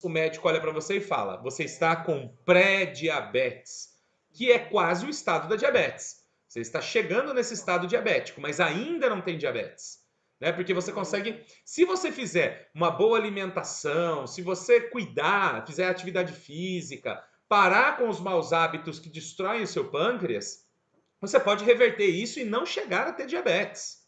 o médico olha para você e fala: você está com pré-diabetes, que é quase o estado da diabetes. Você está chegando nesse estado diabético, mas ainda não tem diabetes. Né? Porque você consegue, se você fizer uma boa alimentação, se você cuidar, fizer atividade física, parar com os maus hábitos que destroem o seu pâncreas, você pode reverter isso e não chegar a ter diabetes.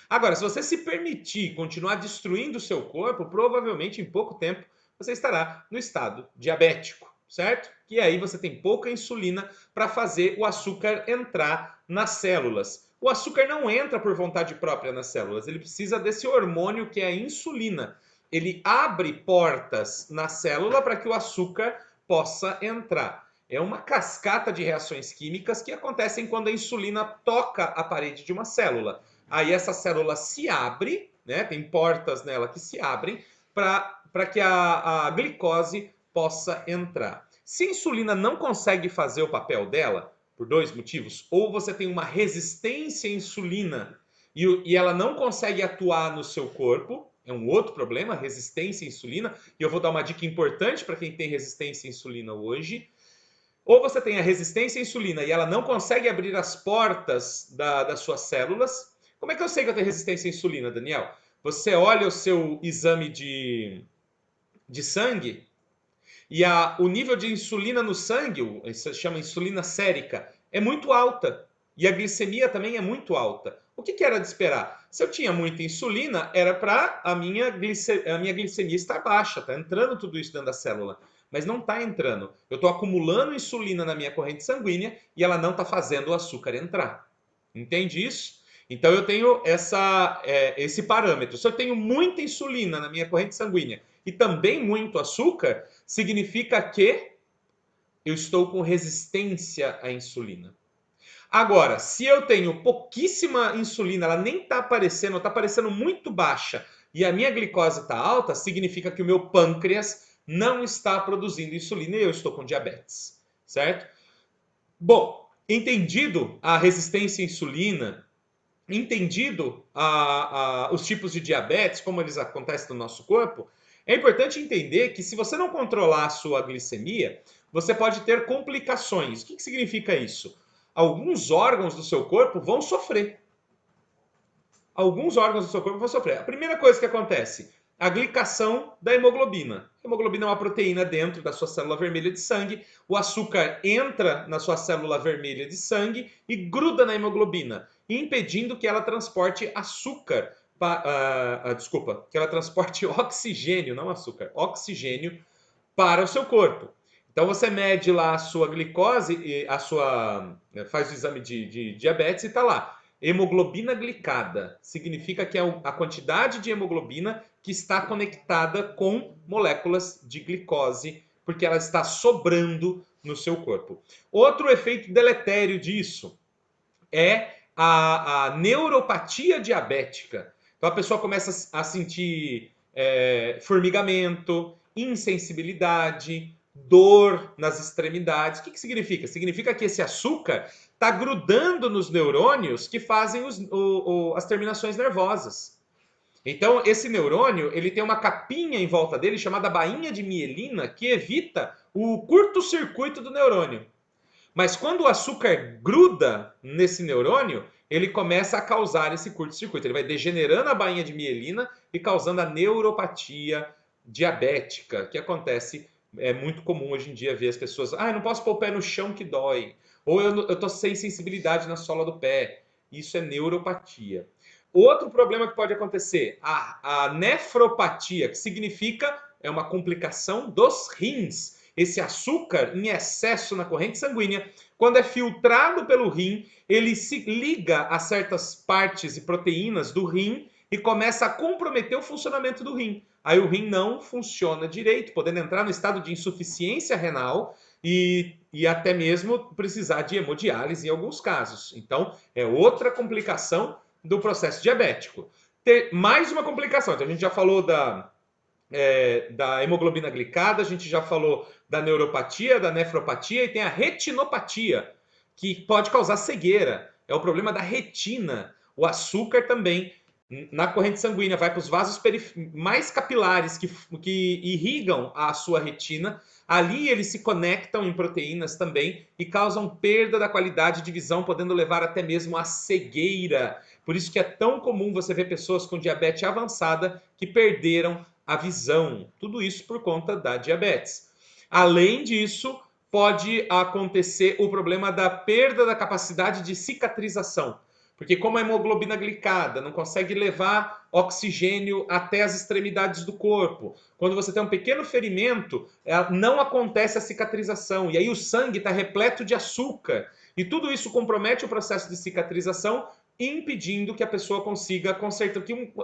Agora, se você se permitir continuar destruindo o seu corpo, provavelmente em pouco tempo você estará no estado diabético, certo? E aí você tem pouca insulina para fazer o açúcar entrar nas células. O açúcar não entra por vontade própria nas células, ele precisa desse hormônio que é a insulina. Ele abre portas na célula para que o açúcar possa entrar. É uma cascata de reações químicas que acontecem quando a insulina toca a parede de uma célula. Aí essa célula se abre, né? Tem portas nela que se abrem para que a glicose possa entrar. Se a insulina não consegue fazer o papel dela, por dois motivos, ou você tem uma resistência à insulina e ela não consegue atuar no seu corpo, é um outro problema, resistência à insulina, e eu vou dar uma dica importante para quem tem resistência à insulina hoje. Ou você tem a resistência à insulina e ela não consegue abrir as portas das suas células. Como é que eu sei que eu tenho resistência à insulina, Daniel? Você olha o seu exame de sangue e o nível de insulina no sangue, isso se chama insulina sérica, é muito alta. E a glicemia também é muito alta. O que era de esperar? Se eu tinha muita insulina, era para a minha glicemia estar baixa, está entrando tudo isso dentro da célula. Mas não está entrando. Eu estou acumulando insulina na minha corrente sanguínea e ela não está fazendo o açúcar entrar. Entende isso? Então eu tenho esse parâmetro. Se eu tenho muita insulina na minha corrente sanguínea e também muito açúcar, significa que eu estou com resistência à insulina. Agora, se eu tenho pouquíssima insulina, ela nem está aparecendo, está aparecendo muito baixa, e a minha glicose está alta, significa que o meu pâncreas não está produzindo insulina e eu estou com diabetes, certo? Bom, entendido a resistência à insulina, entendido os tipos de diabetes, como eles acontecem no nosso corpo, é importante entender que se você não controlar a sua glicemia, você pode ter complicações. O que significa isso? Alguns órgãos do seu corpo vão sofrer. Alguns órgãos do seu corpo vão sofrer. A primeira coisa que acontece, a glicação da hemoglobina. A hemoglobina é uma proteína dentro da sua célula vermelha de sangue. O açúcar entra na sua célula vermelha de sangue e gruda na hemoglobina, impedindo que ela transporte açúcar. Desculpa, que ela transporte oxigênio, não açúcar, oxigênio para o seu corpo. Então você mede lá a sua glicose, faz o exame de diabetes e está lá. Hemoglobina glicada significa que é a quantidade de hemoglobina que está conectada com moléculas de glicose, porque ela está sobrando no seu corpo. Outro efeito deletério disso é a neuropatia diabética. Então a pessoa começa a sentir formigamento, insensibilidade, dor nas extremidades. O que significa? Significa que esse açúcar está grudando nos neurônios que fazem as terminações nervosas. Então, esse neurônio ele tem uma capinha em volta dele chamada bainha de mielina que evita o curto-circuito do neurônio. Mas quando o açúcar gruda nesse neurônio, ele começa a causar esse curto-circuito. Ele vai degenerando a bainha de mielina e causando a neuropatia diabética, que acontece, é muito comum hoje em dia ver as pessoas, eu não posso pôr o pé no chão que dói, ou eu estou sem sensibilidade na sola do pé. Isso é neuropatia. Outro problema que pode acontecer, a nefropatia, que significa é uma complicação dos rins. Esse açúcar em excesso na corrente sanguínea, quando é filtrado pelo rim, ele se liga a certas partes e proteínas do rim e começa a comprometer o funcionamento do rim. Aí o rim não funciona direito, podendo entrar no estado de insuficiência renal e até mesmo precisar de hemodiálise em alguns casos. Então, é outra complicação do processo diabético. Mais uma complicação, então a gente já falou da hemoglobina glicada, a gente já falou da neuropatia, da nefropatia e tem a retinopatia, que pode causar cegueira. É o problema da retina. O açúcar também na corrente sanguínea, vai para os vasos mais capilares que irrigam a sua retina. Ali eles se conectam em proteínas também e causam perda da qualidade de visão, podendo levar até mesmo à cegueira. Por isso que é tão comum você ver pessoas com diabetes avançada que perderam a visão. Tudo isso por conta da diabetes. Além disso, pode acontecer o problema da perda da capacidade de cicatrização. Porque como a hemoglobina glicada não consegue levar oxigênio até as extremidades do corpo, quando você tem um pequeno ferimento, não acontece a cicatrização. E aí o sangue está repleto de açúcar. E tudo isso compromete o processo de cicatrização, impedindo que a pessoa consiga consertar.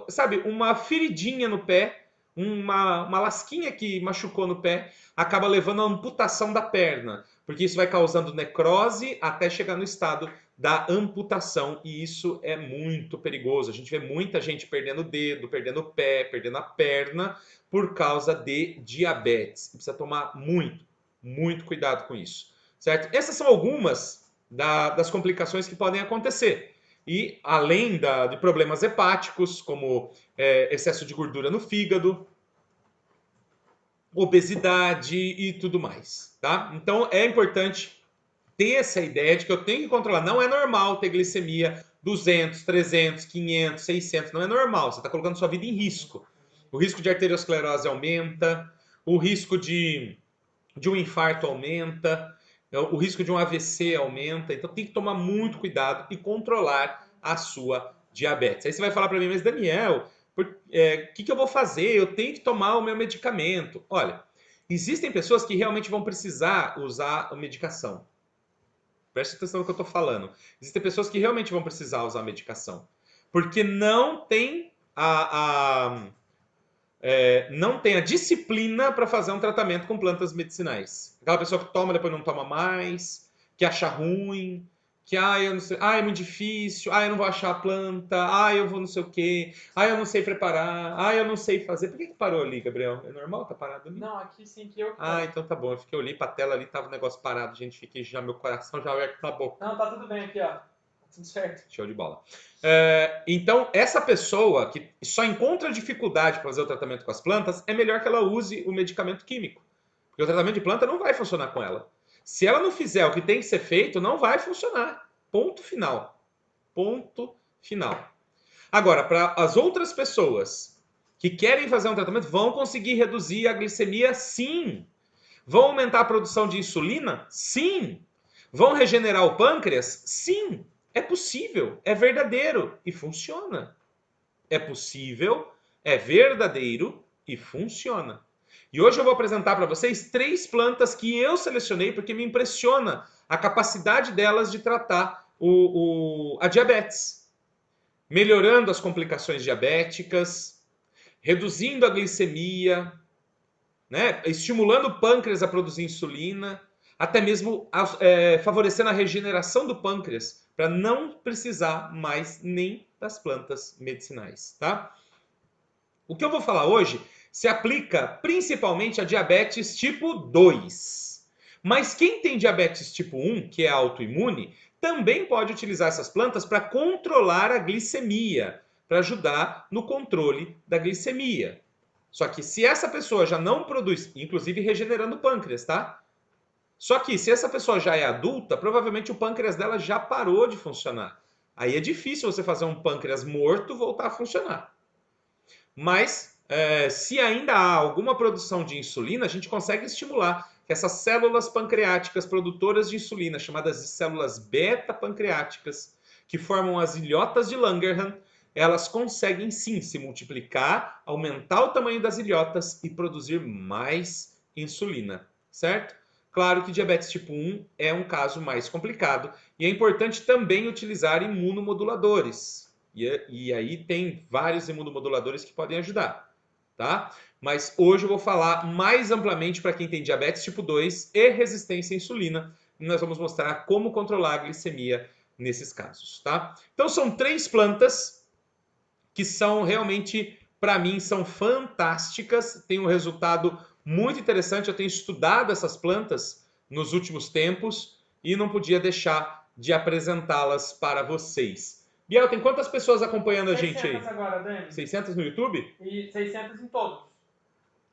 Sabe, uma feridinha no pé, uma lasquinha que machucou no pé, acaba levando à amputação da perna. Porque isso vai causando necrose até chegar no estado da amputação, e isso é muito perigoso. A gente vê muita gente perdendo o dedo, perdendo o pé, perdendo a perna por causa de diabetes. Precisa tomar muito cuidado com isso, certo? Essas são algumas das complicações que podem acontecer. E além de problemas hepáticos, como excesso de gordura no fígado, obesidade e tudo mais, tá? Então é importante ter essa ideia de que eu tenho que controlar. Não é normal ter glicemia 200, 300, 500, 600. Não é normal. Você está colocando sua vida em risco. O risco de arteriosclerose aumenta, o risco de um infarto aumenta, o risco de um AVC aumenta. Então tem que tomar muito cuidado e controlar a sua diabetes. Aí você vai falar para mim, mas Daniel, o que eu vou fazer? Eu tenho que tomar o meu medicamento. Olha, existem pessoas que realmente vão precisar usar a medicação. Preste atenção no que eu estou falando. Existem pessoas que realmente vão precisar usar a medicação. Porque não tem não tem a disciplina para fazer um tratamento com plantas medicinais. Aquela pessoa que toma, depois não toma mais, que acha ruim, que eu não sei, é muito difícil, eu não vou achar a planta, eu vou não sei o quê, eu não sei preparar, eu não sei fazer. Por que parou ali, Gabriel? É normal tá parado ali? Não, aqui sim que eu. Então tá bom. Eu fiquei olhei pra tela ali, tava o negócio parado, gente. Fiquei já, meu coração já aberto na boca. Não, tá tudo bem aqui, ó. Tá tudo certo. Show de bola. Então, essa pessoa que só encontra dificuldade para fazer o tratamento com as plantas, é melhor que ela use o medicamento químico. Porque o tratamento de planta não vai funcionar com ela. Se ela não fizer o que tem que ser feito, não vai funcionar. Ponto final. Ponto final. Agora, para as outras pessoas que querem fazer um tratamento, vão conseguir reduzir a glicemia? Sim. Vão aumentar a produção de insulina? Sim. Vão regenerar o pâncreas? Sim. É possível, é verdadeiro e funciona. É possível, é verdadeiro e funciona. E hoje eu vou apresentar para vocês 3 plantas que eu selecionei porque me impressiona a capacidade delas de tratar a diabetes, melhorando as complicações diabéticas, reduzindo a glicemia, né? Estimulando o pâncreas a produzir insulina, até mesmo favorecendo a regeneração do pâncreas, para não precisar mais nem das plantas medicinais, tá? O que eu vou falar hoje se aplica principalmente a diabetes tipo 2. Mas quem tem diabetes tipo 1, que é autoimune, também pode utilizar essas plantas para controlar a glicemia, para ajudar no controle da glicemia. Só que se essa pessoa já não produz, inclusive regenerando o pâncreas, tá? Só que se essa pessoa já é adulta, provavelmente o pâncreas dela já parou de funcionar. Aí é difícil você fazer um pâncreas morto voltar a funcionar. Mas se ainda há alguma produção de insulina, a gente consegue estimular que essas células pancreáticas produtoras de insulina, chamadas de células beta-pancreáticas, que formam as ilhotas de Langerhans, elas conseguem sim se multiplicar, aumentar o tamanho das ilhotas e produzir mais insulina, certo? Claro que diabetes tipo 1 é um caso mais complicado e é importante também utilizar imunomoduladores. E aí tem vários imunomoduladores que podem ajudar, tá? Mas hoje eu vou falar mais amplamente para quem tem diabetes tipo 2 e resistência à insulina. E nós vamos mostrar como controlar a glicemia nesses casos, tá? Então são 3 plantas que são realmente, para mim, são fantásticas, tem um resultado muito interessante. Eu tenho estudado essas plantas nos últimos tempos e não podia deixar de apresentá-las para vocês. Biel, tem quantas pessoas acompanhando a gente aí? 600 agora, Dani. 600 no YouTube? E 600 em todos.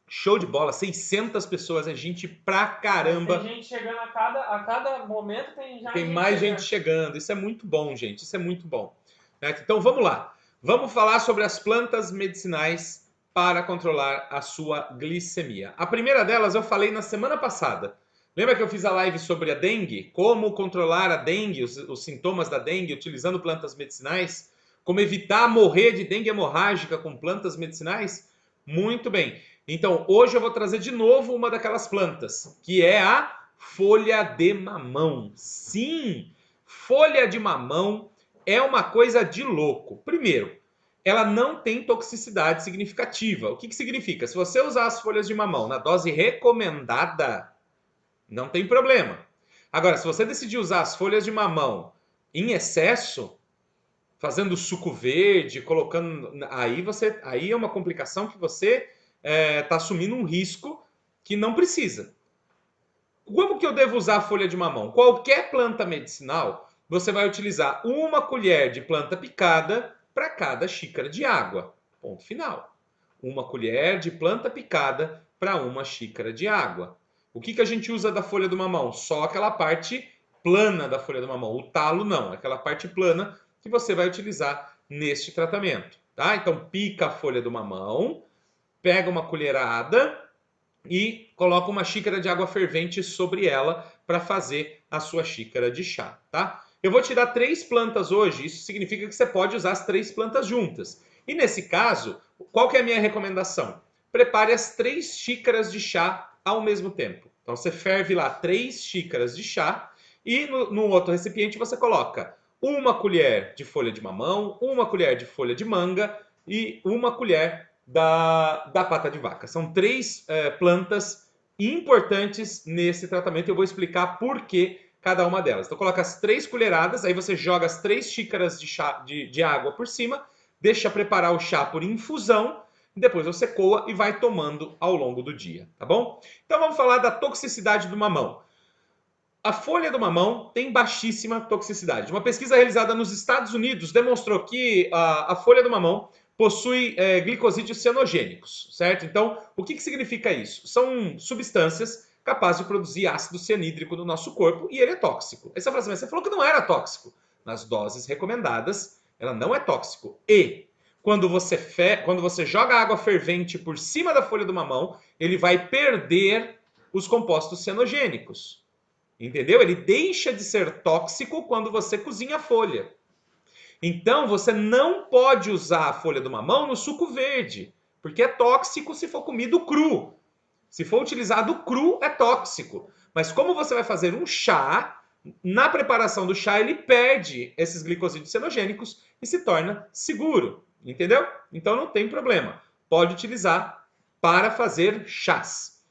Show de bola, 600 pessoas, é gente pra caramba. Tem gente chegando a cada momento, Tem mais gente chegando. Isso é muito bom, gente. Isso é muito bom. Então vamos lá. Vamos falar sobre as plantas medicinais para controlar a sua glicemia. A primeira delas eu falei na semana passada. Lembra que eu fiz a live sobre a dengue? Como controlar a dengue, os sintomas da dengue utilizando plantas medicinais? Como evitar morrer de dengue hemorrágica com plantas medicinais? Muito bem. Então, hoje eu vou trazer de novo uma daquelas plantas, que é a folha de mamão. Sim, folha de mamão é uma coisa de louco. Primeiro, ela não tem toxicidade significativa. O que significa? Se você usar as folhas de mamão na dose recomendada, não tem problema. Agora, se você decidir usar as folhas de mamão em excesso, fazendo suco verde, colocando... Aí é uma complicação que você está assumindo um risco que não precisa. Como que eu devo usar a folha de mamão? Qualquer planta medicinal, você vai utilizar uma colher de planta picada para cada xícara de água. Ponto final. Uma colher de planta picada para uma xícara de água. O que a gente usa da folha do mamão? Só aquela parte plana da folha do mamão. O talo não, aquela parte plana que você vai utilizar neste tratamento. Tá? Então pica a folha do mamão, pega uma colherada e coloca uma xícara de água fervente sobre ela para fazer a sua xícara de chá, tá? Eu vou te dar 3 plantas hoje, isso significa que você pode usar as 3 plantas juntas. E nesse caso, qual que é a minha recomendação? Prepare as 3 xícaras de chá ao mesmo tempo. Então você ferve lá 3 xícaras de chá e no outro recipiente você coloca uma colher de folha de mamão, uma colher de folha de manga e uma colher da pata de vaca. São 3 plantas importantes nesse tratamento e eu vou explicar por que cada uma delas. Então coloca as 3 colheradas, aí você joga as 3 xícaras de chá de água por cima, deixa preparar o chá por infusão, depois você coa e vai tomando ao longo do dia, tá bom? Então vamos falar da toxicidade do mamão. A folha do mamão tem baixíssima toxicidade. Uma pesquisa realizada nos Estados Unidos demonstrou que a folha do mamão possui glicosídeos cianogênicos, certo? Então, o que significa isso? São substâncias capazes de produzir ácido cianídrico no nosso corpo e ele é tóxico. Aí você fala assim, mas você falou que não era tóxico. Nas doses recomendadas, ela não é tóxico. E quando você joga água fervente por cima da folha do mamão, ele vai perder os compostos cianogênicos. Entendeu? Ele deixa de ser tóxico quando você cozinha a folha. Então, você não pode usar a folha do mamão no suco verde, porque é tóxico se for comido cru. Se for utilizado cru, é tóxico. Mas como você vai fazer um chá, na preparação do chá ele perde esses glicosídeos cianogênicos e se torna seguro. Entendeu? Então não tem problema. Pode utilizar para fazer chás.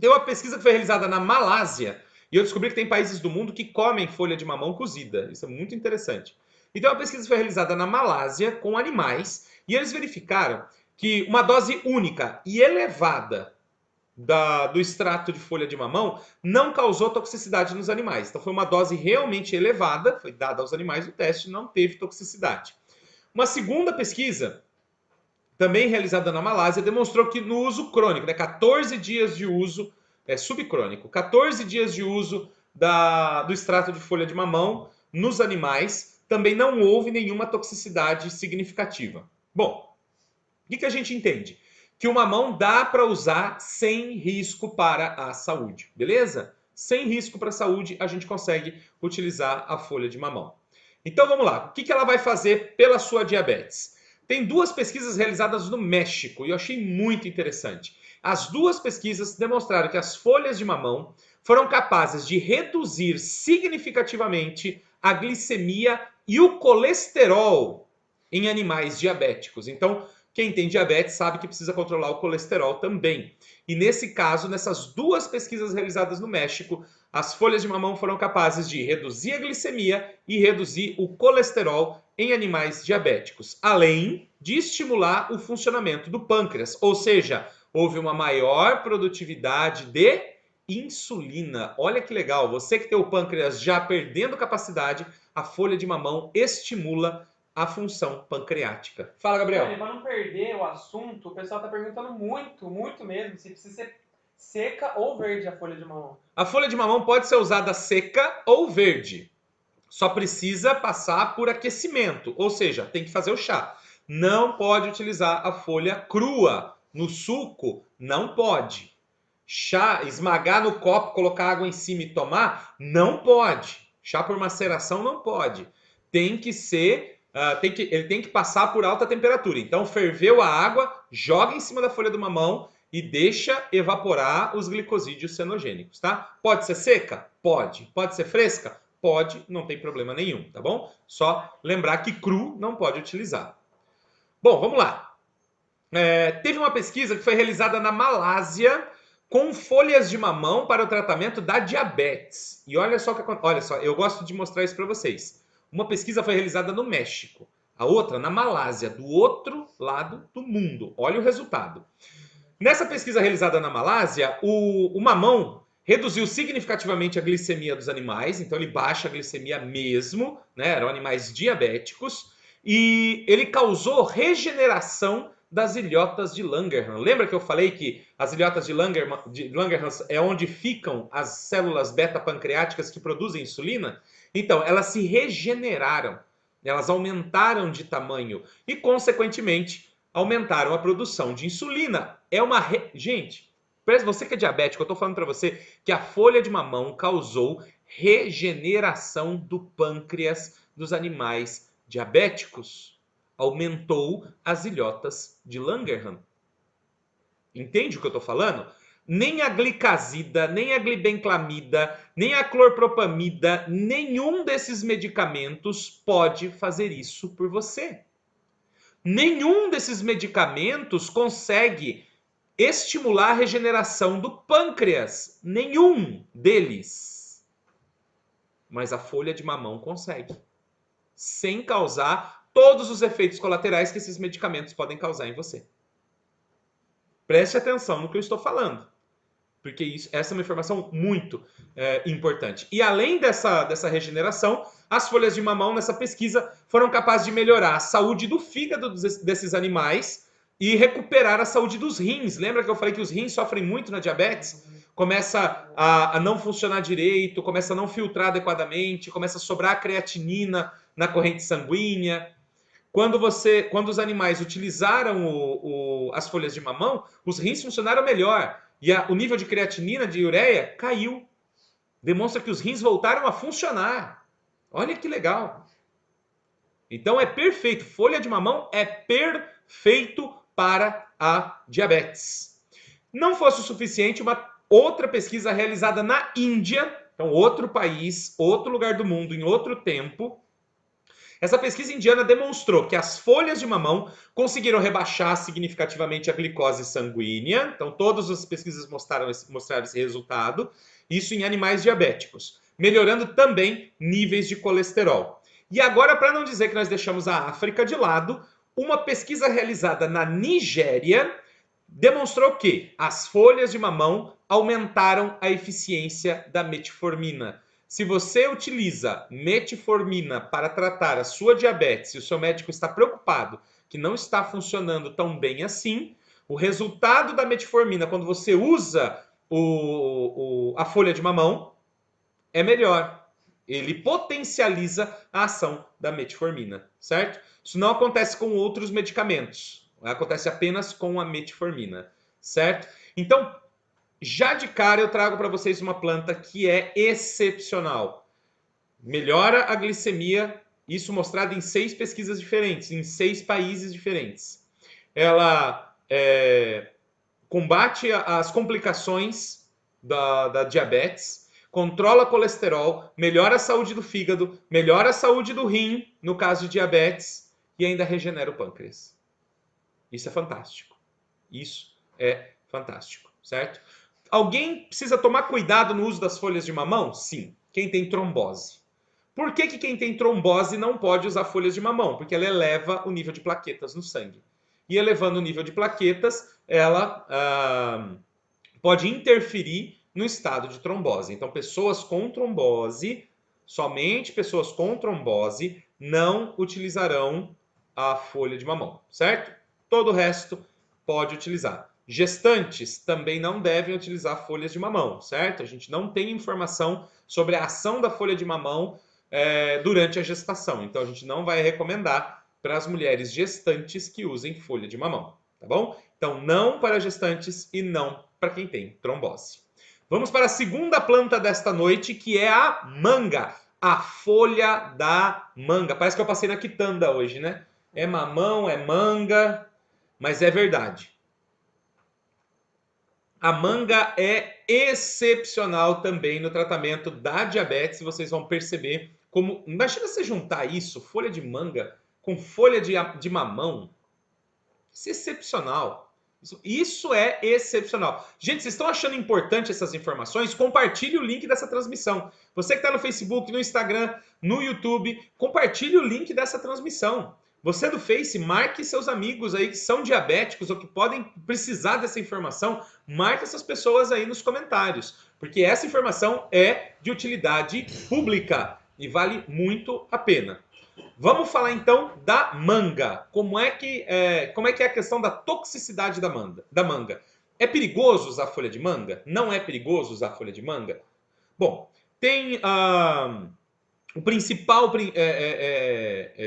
Tem uma pesquisa que foi realizada na Malásia e eu descobri que tem países do mundo que comem folha de mamão cozida. Isso é muito interessante. Então, a pesquisa foi realizada na Malásia com animais e eles verificaram que uma dose única e elevada do extrato de folha de mamão não causou toxicidade nos animais. Então, foi uma dose realmente elevada, foi dada aos animais, o teste não teve toxicidade. Uma segunda pesquisa, também realizada na Malásia, demonstrou que no uso crônico, 14 dias de uso, subcrônico, 14 dias de uso do extrato de folha de mamão nos animais, também não houve nenhuma toxicidade significativa. Bom, o que a gente entende? Que o mamão dá para usar sem risco para a saúde, beleza? Sem risco para a saúde, a gente consegue utilizar a folha de mamão. Então vamos lá, o que ela vai fazer pela sua diabetes? Tem 2 pesquisas realizadas no México e eu achei muito interessante. As 2 pesquisas demonstraram que as folhas de mamão foram capazes de reduzir significativamente a glicemia e o colesterol em animais diabéticos. Então, quem tem diabetes sabe que precisa controlar o colesterol também. E nesse caso, nessas 2 pesquisas realizadas no México, as folhas de mamão foram capazes de reduzir a glicemia e reduzir o colesterol em animais diabéticos, além de estimular o funcionamento do pâncreas. Ou seja, houve uma maior produtividade de insulina. Olha que legal, você que tem o pâncreas já perdendo capacidade, a folha de mamão estimula a função pancreática. Fala, Gabriel. Para não perder o assunto, o pessoal está perguntando muito, muito mesmo, se precisa ser seca ou verde a folha de mamão. A folha de mamão pode ser usada seca ou verde. Só precisa passar por aquecimento, ou seja, tem que fazer o chá. Não pode utilizar a folha crua no suco, não pode. Chá, esmagar no copo, colocar água em cima e tomar, não pode. Chá por maceração não pode. Tem que ser, ele tem que passar por alta temperatura. Então ferveu a água, joga em cima da folha do mamão e deixa evaporar os glicosídeos cenogênicos, tá? Pode ser seca? Pode. Pode ser fresca? Pode, não tem problema nenhum, tá bom? Só lembrar que cru não pode utilizar. Bom, vamos lá. Teve uma pesquisa que foi realizada na Malásia com folhas de mamão para o tratamento da diabetes. E olha só, eu gosto de mostrar isso para vocês. Uma pesquisa foi realizada no México, a outra na Malásia, do outro lado do mundo. Olha o resultado. Nessa pesquisa realizada na Malásia, o mamão reduziu significativamente a glicemia dos animais, então ele baixa a glicemia mesmo, né? Eram animais diabéticos, e ele causou regeneração das ilhotas de Langerhans. Lembra que eu falei que as ilhotas de Langerhans é onde ficam as células beta-pancreáticas que produzem insulina? Então, elas se regeneraram, elas aumentaram de tamanho e, consequentemente, aumentaram a produção de insulina. Gente, você que é diabético, eu estou falando para você que a folha de mamão causou regeneração do pâncreas dos animais diabéticos. Aumentou as ilhotas de Langerhans. Entende o que eu estou falando? Nem a glicazida, nem a glibenclamida, nem a clorpropamida, nenhum desses medicamentos pode fazer isso por você. Nenhum desses medicamentos consegue estimular a regeneração do pâncreas. Nenhum deles. Mas a folha de mamão consegue. Sem causar todos os efeitos colaterais que esses medicamentos podem causar em você. Preste atenção no que eu estou falando. Porque essa é uma informação muito importante. E além dessa regeneração, as folhas de mamão nessa pesquisa foram capazes de melhorar a saúde do fígado desses animais e recuperar a saúde dos rins. Lembra que eu falei que os rins sofrem muito na diabetes? Começa a não funcionar direito, começa a não filtrar adequadamente, começa a sobrar creatinina na corrente sanguínea. Quando os animais utilizaram as folhas de mamão, os rins funcionaram melhor. E o nível de creatinina, de ureia, caiu. Demonstra que os rins voltaram a funcionar. Olha que legal. Então é perfeito. Folha de mamão é perfeito para a diabetes. Não fosse o suficiente, uma outra pesquisa realizada na Índia, então outro país, outro lugar do mundo, em outro tempo. Essa pesquisa indiana demonstrou que as folhas de mamão conseguiram rebaixar significativamente a glicose sanguínea. Então, todas as pesquisas mostraram esse resultado. Isso em animais diabéticos. Melhorando também níveis de colesterol. E agora, para não dizer que nós deixamos a África de lado, uma pesquisa realizada na Nigéria demonstrou que as folhas de mamão aumentaram a eficiência da metformina. Se você utiliza metformina para tratar a sua diabetes e o seu médico está preocupado que não está funcionando tão bem assim, o resultado da metformina, quando você usa a folha de mamão, é melhor. Ele potencializa a ação da metformina, certo? Isso não acontece com outros medicamentos. Acontece apenas com a metformina, certo? Então, já de cara eu trago para vocês uma planta que é excepcional. Melhora a glicemia, isso mostrado em 6 pesquisas diferentes, em 6 países diferentes. Ela combate as complicações da diabetes, controla colesterol, melhora a saúde do fígado, melhora a saúde do rim, no caso de diabetes, e ainda regenera o pâncreas. Isso é fantástico. Isso é fantástico, certo? Alguém precisa tomar cuidado no uso das folhas de mamão? Sim, quem tem trombose. Por que quem tem trombose não pode usar folhas de mamão? Porque ela eleva o nível de plaquetas no sangue. E elevando o nível de plaquetas, ela pode interferir no estado de trombose. Então, pessoas com trombose, somente pessoas com trombose, não utilizarão a folha de mamão, certo? Todo o resto pode utilizar. Gestantes também não devem utilizar folhas de mamão, certo? A gente não tem informação sobre a ação da folha de mamão durante a gestação. Então, a gente não vai recomendar para as mulheres gestantes que usem folha de mamão, tá bom? Então, não para gestantes e não para quem tem trombose. Vamos para a segunda planta desta noite, que é a manga. A folha da manga. Parece que eu passei na quitanda hoje, né? É mamão, é manga, mas é verdade. A manga é excepcional também no tratamento da diabetes. Vocês vão perceber como... Imagina você juntar isso, folha de manga, com folha de mamão. Isso é excepcional. Isso é excepcional. Gente, vocês estão achando importante essas informações? Compartilhe o link dessa transmissão. Você que está no Facebook, no Instagram, no YouTube, compartilhe o link dessa transmissão. Você do Face, marque seus amigos aí que são diabéticos ou que podem precisar dessa informação. Marque essas pessoas aí nos comentários, porque essa informação é de utilidade pública e vale muito a pena. Vamos falar então da manga. Como é que é a questão da toxicidade da manga? É perigoso usar folha de manga? Não é perigoso usar folha de manga? Bom, tem o principal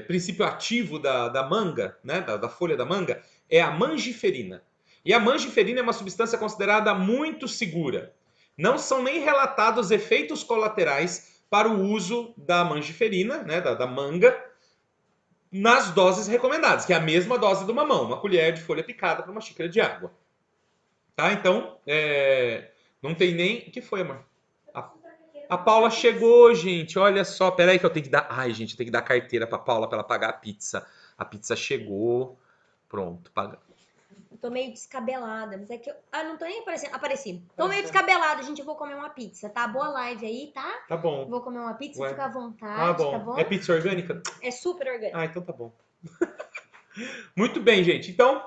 princípio ativo da manga, né, da folha da manga, é a mangiferina. E a mangiferina é uma substância considerada muito segura. Não são nem relatados efeitos colaterais para o uso da mangiferina, né, da manga, nas doses recomendadas, que é a mesma dose do mamão, uma colher de folha picada para uma xícara de água. Tá? Então, não tem nem... O que foi, amor? A Paula chegou, gente. Olha só. Peraí que eu tenho que dar... Ai, gente, eu tenho que dar carteira para Paula para ela pagar a pizza. A pizza chegou. Pronto, paga. Eu tô meio descabelada, mas é que eu... não tô nem aparecendo. Apareci. Tô meio descabelada, gente. Eu vou comer uma pizza, tá? Boa live aí, tá? Tá bom. Vou comer uma pizza, Ué. fica à vontade, Tá bom. É pizza orgânica? É super orgânica. Ah, então tá bom. Muito bem, gente. Então,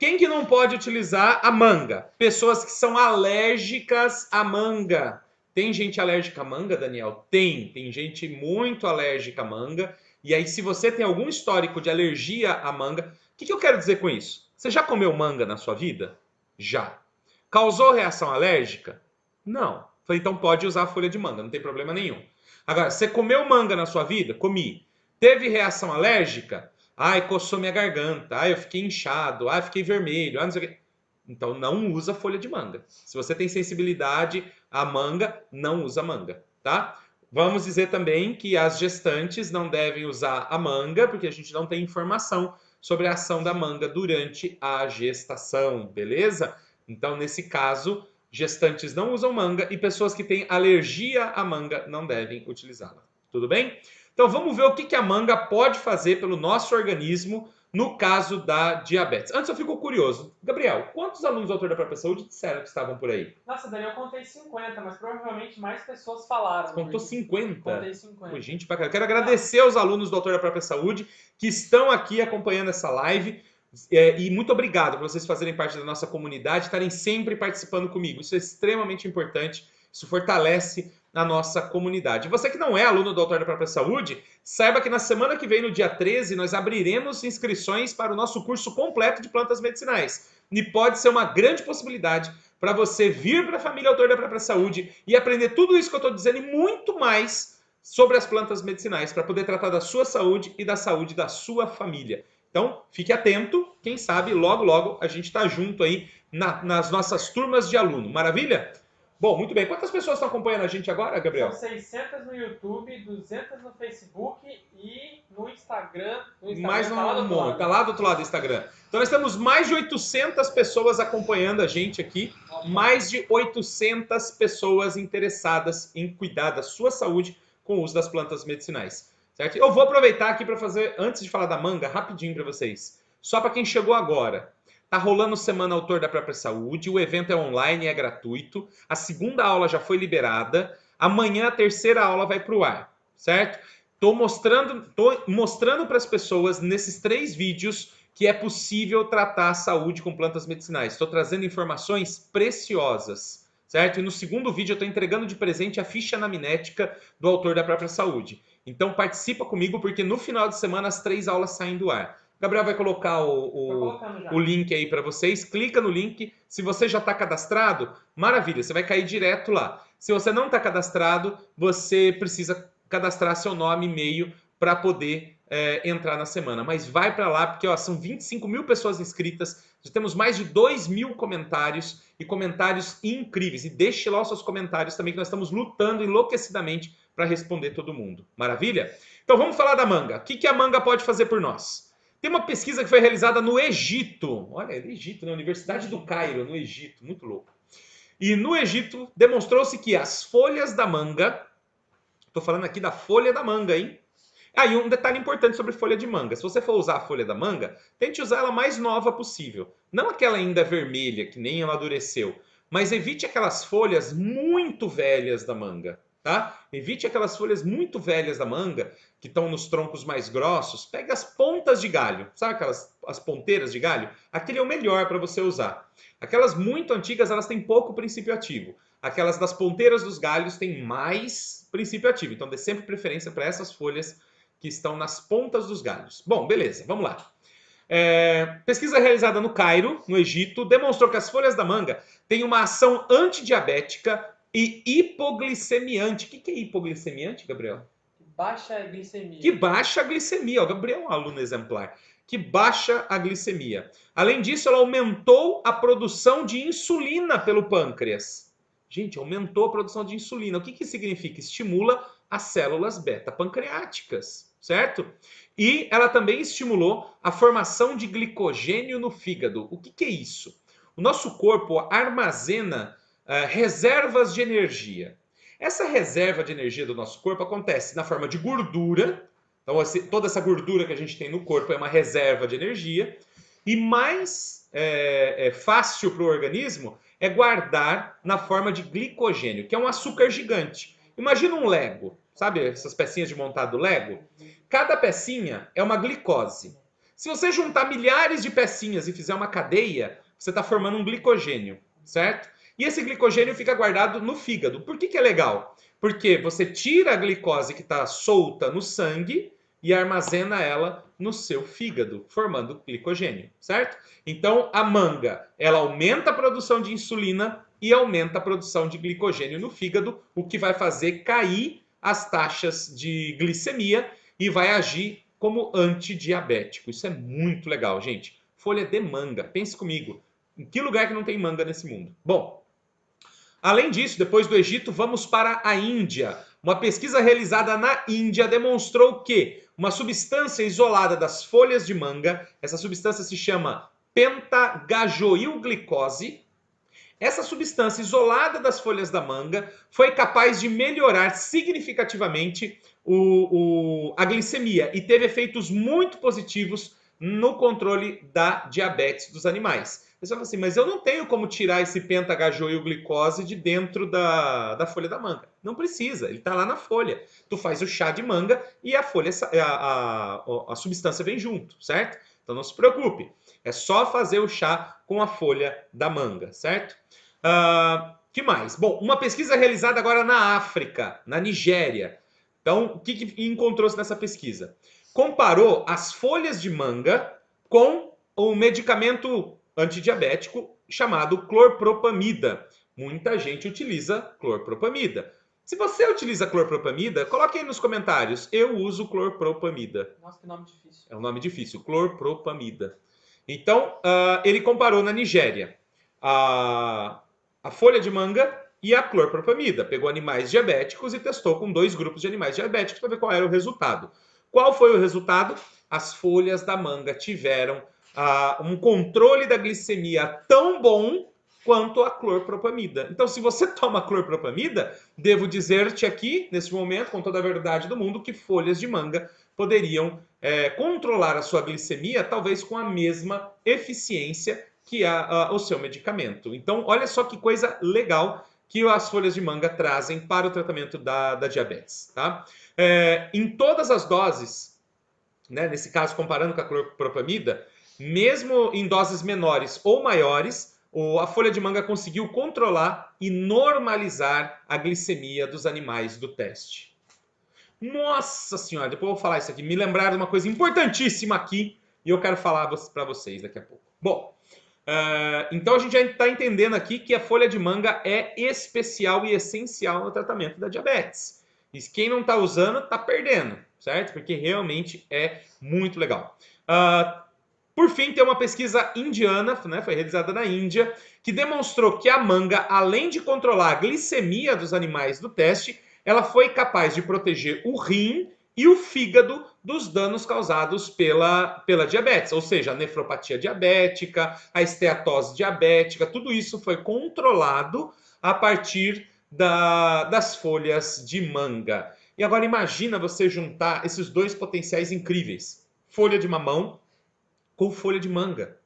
quem que não pode utilizar a manga? Pessoas que são alérgicas à manga. Tem gente alérgica à manga, Daniel? Tem gente muito alérgica à manga. E aí, se você tem algum histórico de alergia à manga, o que eu quero dizer com isso? Você já comeu manga na sua vida? Já. Causou reação alérgica? Não. Falei, então pode usar a folha de manga, não tem problema nenhum. Agora, você comeu manga na sua vida? Comi. Teve reação alérgica? Ai, coçou minha garganta. Ai, eu fiquei inchado. Ai, fiquei vermelho. Ai, não sei o quê. Então não usa folha de manga. Se você tem sensibilidade à manga, não usa manga, tá? Vamos dizer também que as gestantes não devem usar a manga, porque a gente não tem informação sobre a ação da manga durante a gestação, beleza? Então, nesse caso, gestantes não usam manga e pessoas que têm alergia à manga não devem utilizá-la. Tudo bem? Então, vamos ver o que a manga pode fazer pelo nosso organismo no caso da diabetes. Antes eu fico curioso. Gabriel, quantos alunos do Autor da Própria Saúde disseram que estavam por aí? Nossa, Daniel, eu contei 50, mas provavelmente mais pessoas falaram. Você contou 50? Contei 50. Pô, gente, pra caramba. Quero agradecer aos alunos do Autor da Própria Saúde que estão aqui acompanhando essa live. E muito obrigado por vocês fazerem parte da nossa comunidade, estarem sempre participando comigo. Isso é extremamente importante. Isso fortalece a nossa comunidade. Você que não é aluno do Autor da Própria Saúde, saiba que na semana que vem, no dia 13, nós abriremos inscrições para o nosso curso completo de plantas medicinais. E pode ser uma grande possibilidade para você vir para a família Autor da Própria Saúde e aprender tudo isso que eu estou dizendo e muito mais sobre as plantas medicinais, para poder tratar da sua saúde e da saúde da sua família. Então, fique atento, quem sabe logo, logo a gente está junto aí nas nossas turmas de aluno. Maravilha? Bom, muito bem. Quantas pessoas estão acompanhando a gente agora, Gabriel? São 600 no YouTube, 200 no Facebook e no Instagram. Mais um monte. Tá lá do outro lado do Instagram. Então nós temos mais de 800 pessoas acompanhando a gente aqui. Mais de 800 pessoas interessadas em cuidar da sua saúde com o uso das plantas medicinais. Certo? Eu vou aproveitar aqui para fazer, antes de falar da manga, rapidinho para vocês. Só para quem chegou agora. Tá rolando Semana Autor da Própria Saúde, o evento é online e é gratuito. A segunda aula já foi liberada. Amanhã a terceira aula vai para o ar, certo? Tô mostrando para as pessoas nesses 3 vídeos que é possível tratar a saúde com plantas medicinais. Estou trazendo informações preciosas, certo? E no segundo vídeo eu estou entregando de presente a ficha anamnética do Autor da Própria Saúde. Então participa comigo, porque no final de semana as 3 aulas saem do ar. Gabriel vai colocar o link aí para vocês. Clica no link. Se você já está cadastrado, maravilha, você vai cair direto lá. Se você não está cadastrado, você precisa cadastrar seu nome e e-mail para poder entrar na semana. Mas vai para lá, porque ó, são 25 mil pessoas inscritas. Já temos mais de 2.000 comentários e comentários incríveis. E deixe lá os seus comentários também, que nós estamos lutando enlouquecidamente para responder todo mundo. Maravilha? Então vamos falar da manga. O que a manga pode fazer por nós? Tem uma pesquisa que foi realizada no Egito. Olha, Egito, na Universidade do Cairo, no Egito. Muito louco. E no Egito demonstrou-se que as folhas da manga... Estou falando aqui da folha da manga, hein? E um detalhe importante sobre folha de manga. Se você for usar a folha da manga, tente usar ela mais nova possível. Não aquela ainda vermelha, que nem amadureceu. Mas evite aquelas folhas muito velhas da manga. Tá? Evite aquelas folhas muito velhas da manga, que estão nos troncos mais grossos. Pega as pontas de galho. Sabe as ponteiras de galho? Aquele é o melhor para você usar. Aquelas muito antigas, elas têm pouco princípio ativo. Aquelas das ponteiras dos galhos têm mais princípio ativo. Então dê sempre preferência para essas folhas que estão nas pontas dos galhos. Bom, beleza, vamos lá. Pesquisa realizada no Cairo, no Egito, demonstrou que as folhas da manga têm uma ação antidiabética e hipoglicemiante. O que é hipoglicemiante, Gabriel? Baixa a glicemia. Que baixa a glicemia. O Gabriel é um aluno exemplar. Que baixa a glicemia. Além disso, ela aumentou a produção de insulina pelo pâncreas. Gente, aumentou a produção de insulina. O que significa? Estimula as células beta-pancreáticas, certo? E ela também estimulou a formação de glicogênio no fígado. O que é isso? O nosso corpo armazena reservas de energia. Essa reserva de energia do nosso corpo acontece na forma de gordura. Então, toda essa gordura que a gente tem no corpo é uma reserva de energia. E mais fácil para o organismo é guardar na forma de glicogênio, que é um açúcar gigante. Imagina um Lego, sabe essas pecinhas de montar do Lego? Cada pecinha é uma glicose. Se você juntar milhares de pecinhas e fizer uma cadeia, você está formando um glicogênio, certo? E esse glicogênio fica guardado no fígado. Por que é legal? Porque você tira a glicose que está solta no sangue e armazena ela no seu fígado, formando glicogênio, certo? Então, a manga, ela aumenta a produção de insulina e aumenta a produção de glicogênio no fígado, o que vai fazer cair as taxas de glicemia e vai agir como antidiabético. Isso é muito legal, gente. Folha de manga. Pense comigo. Em que lugar que não tem manga nesse mundo? Bom, além disso, depois do Egito, vamos para a Índia. Uma pesquisa realizada na Índia demonstrou que uma substância isolada das folhas de manga, essa substância se chama pentagajoilglicose. Essa substância isolada das folhas da manga foi capaz de melhorar significativamente a glicemia e teve efeitos muito positivos no controle da diabetes dos animais. Você fala assim, mas eu não tenho como tirar esse pentagajoilglicose de dentro da folha da manga. Não precisa, ele está lá na folha. Tu faz o chá de manga e a folha, a substância vem junto, certo? Então não se preocupe, é só fazer o chá com a folha da manga, certo? Que mais? Bom, uma pesquisa realizada agora na África, na Nigéria. Então, o que encontrou-se nessa pesquisa? Comparou as folhas de manga com um medicamento antidiabético chamado clorpropamida. Muita gente utiliza clorpropamida. Se você utiliza clorpropamida, coloque aí nos comentários. Eu uso clorpropamida. Nossa, que nome difícil. É um nome difícil, clorpropamida. Então, ele comparou na Nigéria a folha de manga e a clorpropamida. Pegou animais diabéticos e testou com 2 grupos de animais diabéticos para ver qual era o resultado. Qual foi o resultado? As folhas da manga tiveram um controle da glicemia tão bom quanto a clorpropamida. Então, se você toma clorpropamida, devo dizer-te aqui, nesse momento, com toda a verdade do mundo, que folhas de manga poderiam controlar a sua glicemia, talvez com a mesma eficiência que o seu medicamento. Então, olha só que coisa legal que as folhas de manga trazem para o tratamento da diabetes. Tá? Em todas as doses, né, nesse caso comparando com a clorpropamida, mesmo em doses menores ou maiores, a folha de manga conseguiu controlar e normalizar a glicemia dos animais do teste. Nossa senhora, depois eu vou falar isso aqui. Me lembraram de uma coisa importantíssima aqui e eu quero falar para vocês daqui a pouco. Bom, então a gente já está entendendo aqui que a folha de manga é especial e essencial no tratamento da diabetes. E quem não está usando está perdendo, certo? Porque realmente é muito legal. Por fim, tem uma pesquisa indiana, né, foi realizada na Índia, que demonstrou que a manga, além de controlar a glicemia dos animais do teste, ela foi capaz de proteger o rim e o fígado dos danos causados pela diabetes, ou seja, a nefropatia diabética, a esteatose diabética, tudo isso foi controlado a partir das folhas de manga. E agora imagina você juntar esses dois potenciais incríveis, folha de mamão com folha de manga.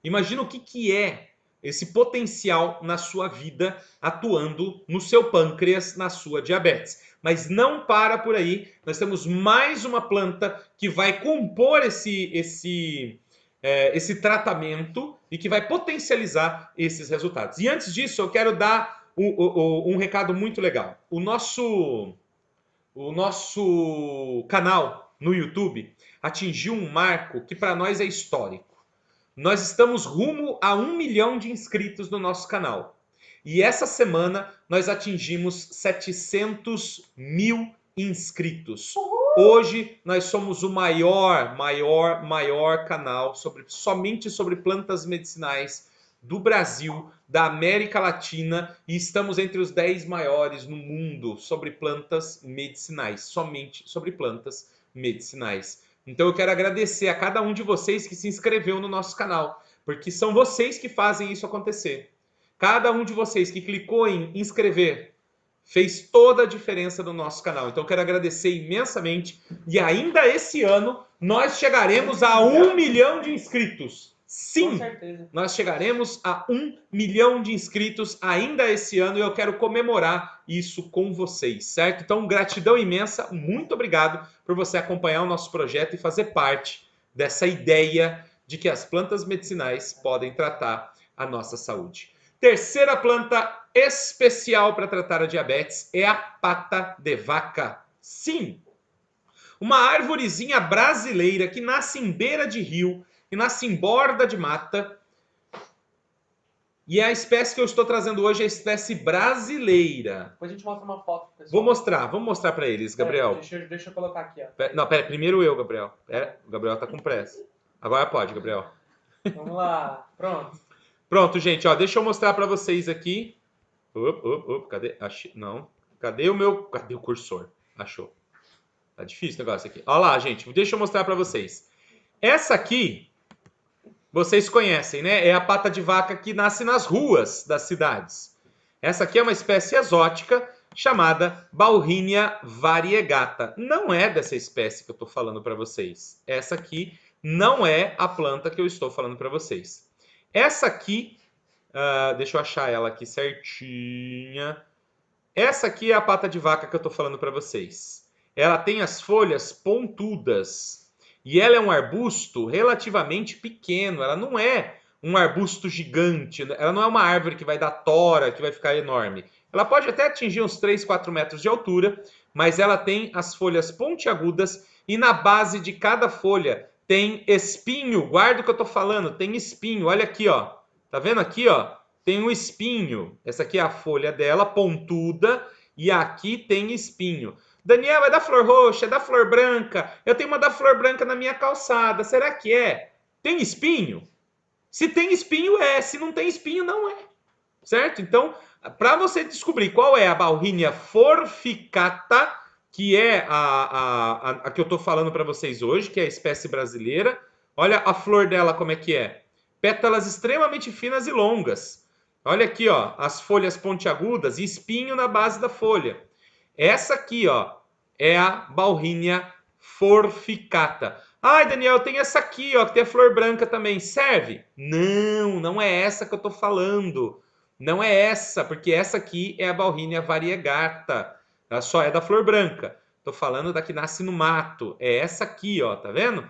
Imagina o que é esse potencial na sua vida atuando no seu pâncreas, na sua diabetes. Mas não para por aí, nós temos mais uma planta que vai compor esse tratamento e que vai potencializar esses resultados. E antes disso, eu quero dar um recado muito legal. O nosso canal no YouTube atingiu um marco que para nós é histórico. Nós estamos rumo a 1 milhão de inscritos no nosso canal. E essa semana nós atingimos 700 mil inscritos. Hoje nós somos o maior canal somente sobre plantas medicinais do Brasil, da América Latina, e estamos entre os 10 maiores no mundo sobre plantas medicinais, somente sobre plantas medicinais. Então eu quero agradecer a cada um de vocês que se inscreveu no nosso canal, porque são vocês que fazem isso acontecer. Cada um de vocês que clicou em inscrever fez toda a diferença no nosso canal. Então eu quero agradecer imensamente e ainda esse ano nós chegaremos a 1 milhão de inscritos. Sim, Com certeza. nós chegaremos a 1 milhão de inscritos ainda esse ano e eu quero comemorar isso com vocês, certo? Então, gratidão imensa, muito obrigado por você acompanhar o nosso projeto e fazer parte dessa ideia de que as plantas medicinais podem tratar a nossa saúde. Terceira planta especial para tratar a diabetes é a pata de vaca. Sim, uma árvorezinha brasileira que nasce em beira de rio, que nasce em borda de mata. E a espécie que eu estou trazendo hoje é a espécie brasileira. Depois a gente mostra uma foto pro pessoal. Vamos mostrar para eles, Gabriel. Deixa eu colocar aqui, ó. Não, pera, primeiro eu, Gabriel. O Gabriel tá com pressa. Agora pode, Gabriel. Vamos lá, pronto. Pronto, gente, ó, deixa eu mostrar para vocês aqui. Cadê? Não. Cadê o cursor? Achou. Tá difícil o negócio aqui. Olha lá, gente, deixa eu mostrar para vocês. Essa aqui, vocês conhecem, né? É a pata de vaca que nasce nas ruas das cidades. Essa aqui é uma espécie exótica chamada Bauhinia variegata. Não é dessa espécie que eu estou falando para vocês. Essa aqui não é a planta que eu estou falando para vocês. Essa aqui, deixa eu achar ela aqui certinha. Essa aqui é a pata de vaca que eu estou falando para vocês. Ela tem as folhas pontudas. E ela é um arbusto relativamente pequeno, ela não é um arbusto gigante, ela não é uma árvore que vai dar tora, que vai ficar enorme. Ela pode até atingir uns 3, 4 metros de altura, mas ela tem as folhas pontiagudas e na base de cada folha tem espinho. Guarda o que eu estou falando, tem espinho. Olha aqui, ó. Tá vendo aqui, ó? Tem um espinho. Essa aqui é a folha dela, pontuda, e aqui tem espinho. Daniel, é da flor roxa, é da flor branca. Eu tenho uma da flor branca na minha calçada. Será que é? Tem espinho? Se tem espinho, é. Se não tem espinho, não é. Certo? Então, para você descobrir qual é a Bauhinia forficata, que é a que eu estou falando para vocês hoje, que é a espécie brasileira, olha a flor dela como é que é. Pétalas extremamente finas e longas. Olha aqui, ó, as folhas pontiagudas e espinho na base da folha. Essa aqui, ó, é a Bauhinia forficata. Ai, Daniel, tem essa aqui, ó, que tem a flor branca também. Serve? Não, não é essa que eu tô falando. Não é essa, porque essa aqui é a Bauhinia variegata. Ela só é da flor branca. Tô falando da que nasce no mato. É essa aqui, ó, tá vendo?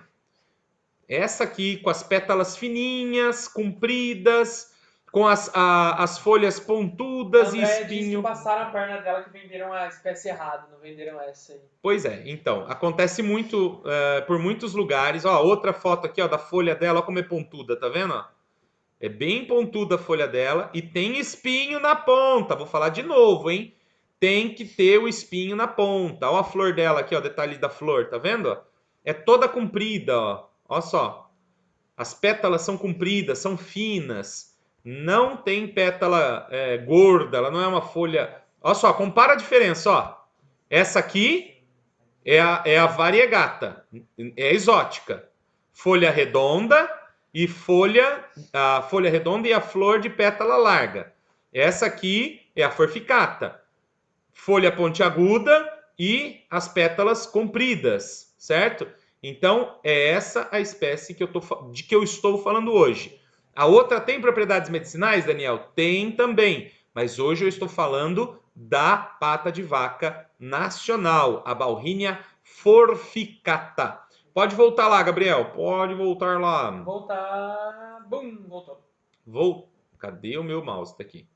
Essa aqui, com as pétalas fininhas, compridas, com as folhas pontudas e Andréia disse que espinho. passaram a perna dela que venderam a espécie errada, não venderam essa aí. Pois é, então, acontece muito por muitos lugares. Ó, outra foto aqui, ó, da folha dela, ó como é pontuda, tá vendo? Ó? É bem pontuda a folha dela e tem espinho na ponta. Vou falar de novo, hein? Tem que ter o espinho na ponta. Ó a flor dela aqui, ó, o detalhe da flor, tá vendo? É toda comprida, ó. Ó só. As pétalas são compridas, são finas. Não tem pétala gorda, ela não é uma folha. Ó só, compara a diferença, ó. Essa aqui é a variegata, é exótica. Folha redonda e a folha redonda e a flor de pétala larga. Essa aqui é a forficata. Folha pontiaguda e as pétalas compridas, certo? Então, é essa a espécie de que eu estou falando hoje. A outra tem propriedades medicinais, Daniel? Tem também. Mas hoje eu estou falando da pata de vaca nacional, a Bauhinia forficata. Pode voltar lá, Gabriel. Pode voltar lá. Voltar. Bum, voltou. Cadê o meu mouse? Tá aqui.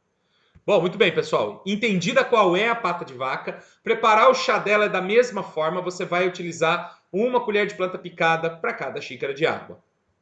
Bom, muito bem, pessoal. Entendida qual é a pata de vaca, preparar o chá dela é da mesma forma. Você vai utilizar uma colher de planta picada para cada xícara de água.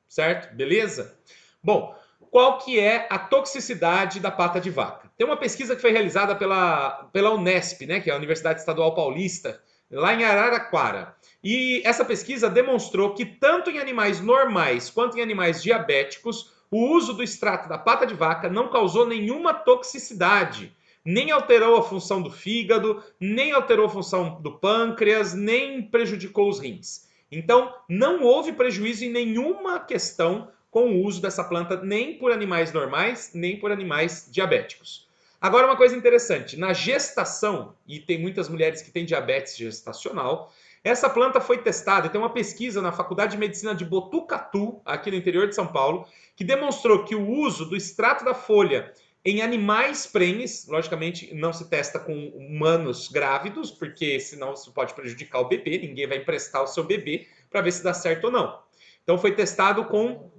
Certo? Beleza? Bom, qual que é a toxicidade da pata de vaca? Tem uma pesquisa que foi realizada pela Unesp, né, que é a Universidade Estadual Paulista, lá em Araraquara. E essa pesquisa demonstrou que tanto em animais normais quanto em animais diabéticos, o uso do extrato da pata de vaca não causou nenhuma toxicidade, nem alterou a função do fígado, nem alterou a função do pâncreas, nem prejudicou os rins. Então, não houve prejuízo em nenhuma questão com o uso dessa planta, nem por animais normais, nem por animais diabéticos. Agora, uma coisa interessante, na gestação, e tem muitas mulheres que têm diabetes gestacional, essa planta foi testada, tem uma pesquisa na Faculdade de Medicina de Botucatu, aqui no interior de São Paulo, que demonstrou que o uso do extrato da folha em animais prenhes, logicamente não se testa com humanos grávidos, porque senão isso pode prejudicar o bebê, ninguém vai emprestar o seu bebê para ver se dá certo ou não. Então foi testado com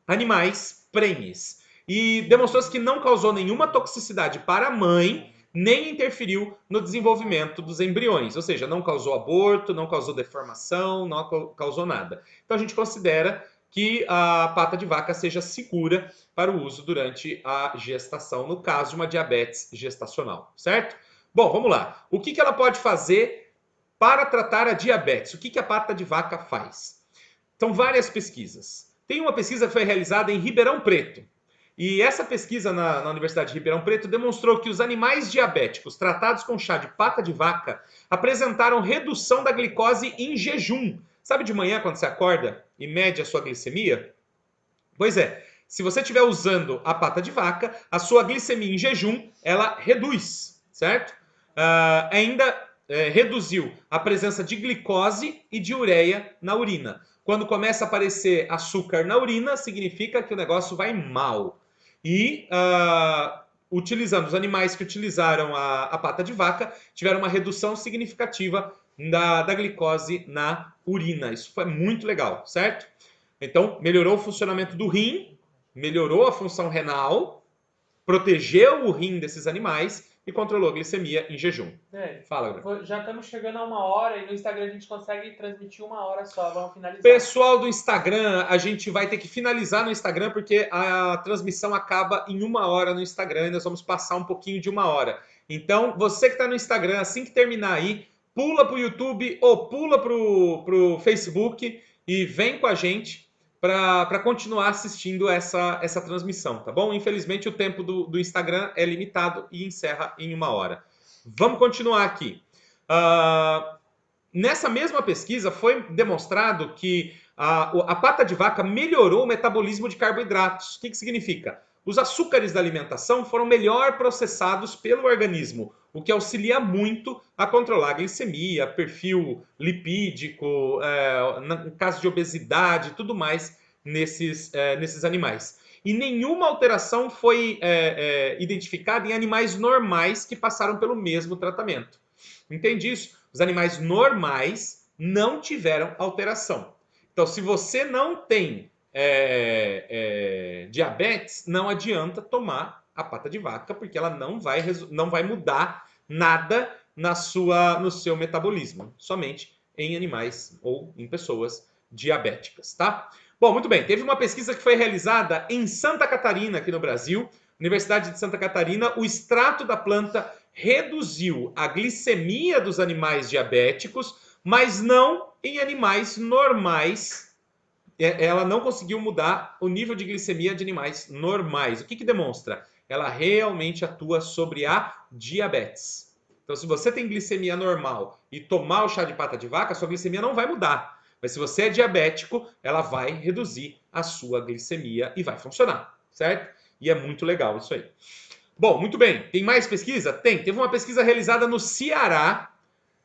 animais prenhes. E demonstrou-se que não causou nenhuma toxicidade para a mãe, nem interferiu no desenvolvimento dos embriões. Ou seja, não causou aborto, não causou deformação, não causou nada. Então a gente considera que a pata de vaca seja segura para o uso durante a gestação, no caso de uma diabetes gestacional, certo? Bom, vamos lá. O que ela pode fazer para tratar a diabetes? O que a pata de vaca faz? São várias pesquisas. Tem uma pesquisa que foi realizada em Ribeirão Preto. E essa pesquisa na Universidade de Ribeirão Preto demonstrou que os animais diabéticos tratados com chá de pata de vaca apresentaram redução da glicose em jejum. Sabe de manhã, quando você acorda e mede a sua glicemia? Pois é, se você estiver usando a pata de vaca, a sua glicemia em jejum, ela reduz, certo? Ainda reduziu a presença de glicose e de ureia na urina. Quando começa a aparecer açúcar na urina, significa que o negócio vai mal. E utilizando os animais que utilizaram a pata de vaca, tiveram uma redução significativa da glicose na urina. Isso foi muito legal, certo? Então, melhorou o funcionamento do rim, melhorou a função renal, protegeu o rim desses animais e controlou a glicemia em jejum. Fala, Gabriel. Já estamos chegando a 1 hora e no Instagram a gente consegue transmitir 1 hora só. Vamos finalizar. Pessoal do Instagram, a gente vai ter que finalizar no Instagram porque a transmissão acaba em 1 hora no Instagram e nós vamos passar um pouquinho de 1 hora. Então, você que está no Instagram, assim que terminar aí, pula para o YouTube ou pula para o Facebook e vem com a gente para continuar assistindo essa transmissão, tá bom? Infelizmente, o tempo do Instagram é limitado e encerra em 1 hora. Vamos continuar aqui. Nessa mesma pesquisa foi demonstrado que a pata de vaca melhorou o metabolismo de carboidratos. O que significa? Os açúcares da alimentação foram melhor processados pelo organismo, o que auxilia muito a controlar a glicemia, perfil lipídico, no caso de obesidade e tudo mais nesses animais. E nenhuma alteração foi identificada em animais normais que passaram pelo mesmo tratamento. Entende isso? Os animais normais não tiveram alteração. Então, se você não tem diabetes, não adianta tomar a pata de vaca, porque ela não vai mudar nada no seu metabolismo, somente em animais ou em pessoas diabéticas, tá? Bom, muito bem. Teve uma pesquisa que foi realizada em Santa Catarina, aqui no Brasil, Universidade de Santa Catarina. O extrato da planta reduziu a glicemia dos animais diabéticos, mas não em animais normais. Ela não conseguiu mudar o nível de glicemia de animais normais. O que demonstra? Ela realmente atua sobre a diabetes. Então, se você tem glicemia normal e tomar o chá de pata de vaca, sua glicemia não vai mudar. Mas se você é diabético, ela vai reduzir a sua glicemia e vai funcionar, certo? E é muito legal isso aí. Bom, muito bem. Tem mais pesquisa? Tem. Teve uma pesquisa realizada no Ceará.